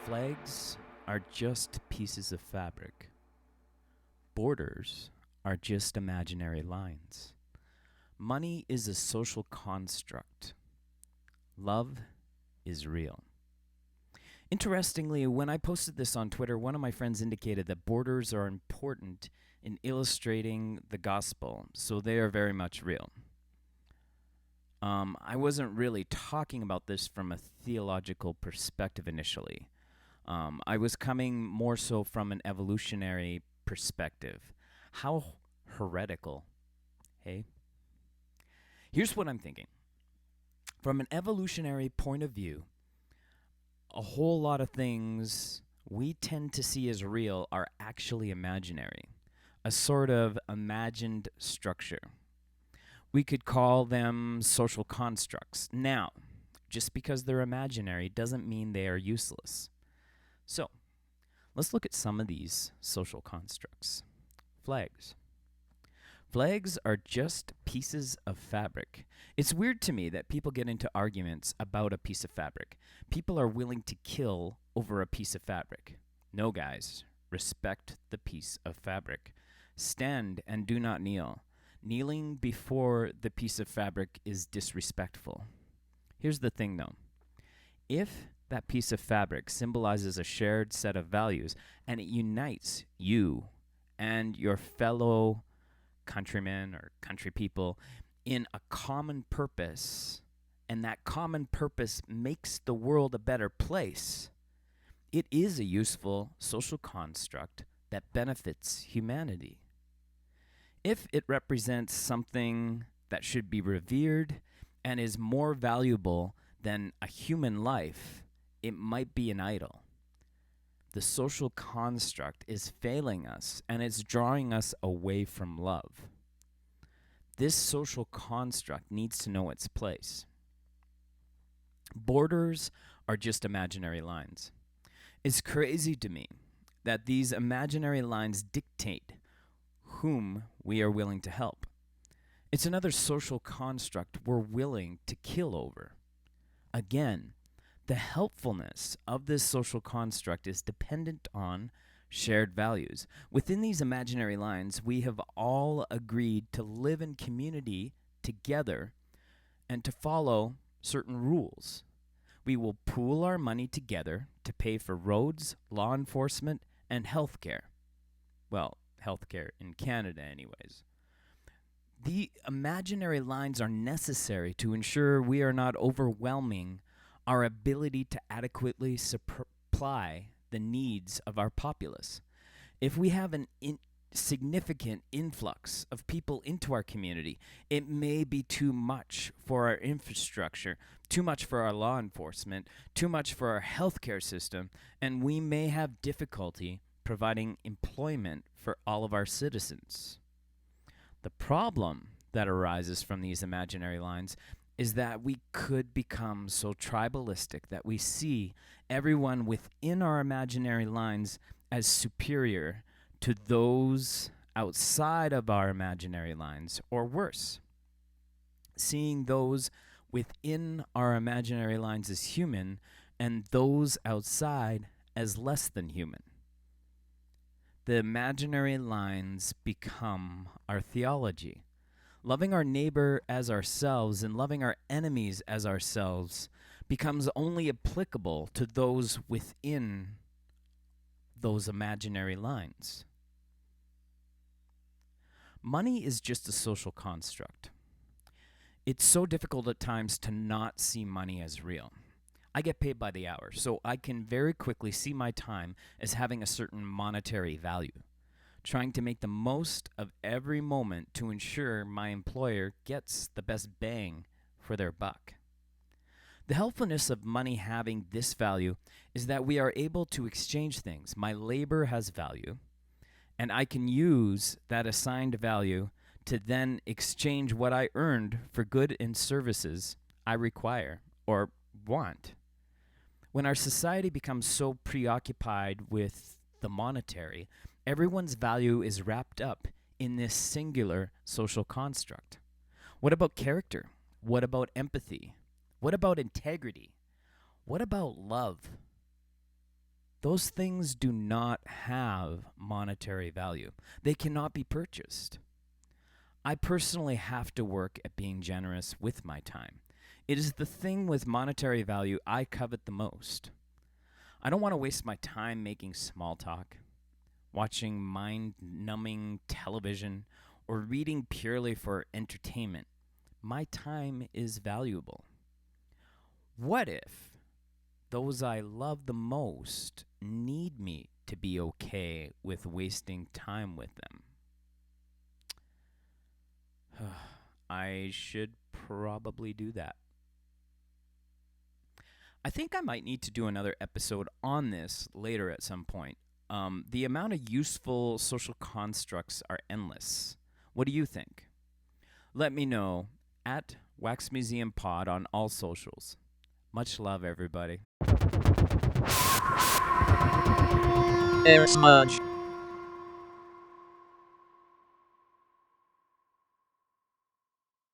Flags are just pieces of fabric. Borders are just imaginary lines. Money is a social construct. Love is real. Interestingly, when I posted this on Twitter, one of my friends indicated that borders are important in illustrating the gospel, so they are very much real. I wasn't really talking about this from a theological perspective initially. I was coming more so from an evolutionary perspective. How heretical, hey? Here's what I'm thinking. From an evolutionary point of view, a whole lot of things we tend to see as real are actually imaginary, a sort of imagined structure. We could call them social constructs. Now, just because they're imaginary doesn't mean they are useless. So, let's look at some of these social constructs. Flags. Flags are just pieces of fabric. It's weird to me that people get into arguments about a piece of fabric. People are willing to kill over a piece of fabric. No, guys, respect the piece of fabric. Stand and do not kneel. Kneeling before the piece of fabric is disrespectful. Here's the thing, though. If that piece of fabric symbolizes a shared set of values and it unites you and your fellow countrymen or country people in a common purpose, and that common purpose makes the world a better place, it is a useful social construct that benefits humanity. If it represents something that should be revered and is more valuable than a human life, it might be an idol. The social construct is failing us, and it's drawing us away from love. This social construct needs to know its place. Borders are just imaginary lines. It's crazy to me that these imaginary lines dictate whom we are willing to help. It's another social construct we're willing to kill over. Again, the helpfulness of this social construct is dependent on shared values. Within these imaginary lines, we have all agreed to live in community together and to follow certain rules. We will pool our money together to pay for roads, law enforcement, and healthcare. Well, healthcare in Canada anyways. The imaginary lines are necessary to ensure we are not overwhelming our ability to adequately supply the needs of our populace. If we have an significant influx of people into our community, it may be too much for our infrastructure, too much for our law enforcement, too much for our healthcare system, and we may have difficulty providing employment for all of our citizens. The problem that arises from these imaginary lines is that we could become so tribalistic that we see everyone within our imaginary lines as superior to those outside of our imaginary lines, or worse, seeing those within our imaginary lines as human and those outside as less than human. The imaginary lines become our theology. Loving our neighbor as ourselves and loving our enemies as ourselves becomes only applicable to those within those imaginary lines. Money is just a social construct. It's so difficult at times to not see money as real. I get paid by the hour, so I can very quickly see my time as having a certain monetary value, trying to make the most of every moment to ensure my employer gets the best bang for their buck. The helpfulness of money having this value is that we are able to exchange things. My labor has value, and I can use that assigned value to then exchange what I earned for good and services I require or want. When our society becomes so preoccupied with the monetary, everyone's value is wrapped up in this singular social construct? What about character? What about empathy? What about integrity? What about love? Those things do not have monetary value. They cannot be purchased. I personally have to work at being generous with my time. It is the thing with monetary value I covet the most. I don't want to waste my time making small talk, watching mind-numbing television, or reading purely for entertainment. My time is valuable. What if those I love the most need me to be okay with wasting time with them? I should probably do that. I think I might need to do another episode on this later at some point. The amount of useful social constructs are endless. What do you think? Let me know at Wax Museum Pod on all socials. Much love, everybody. Air Smudge.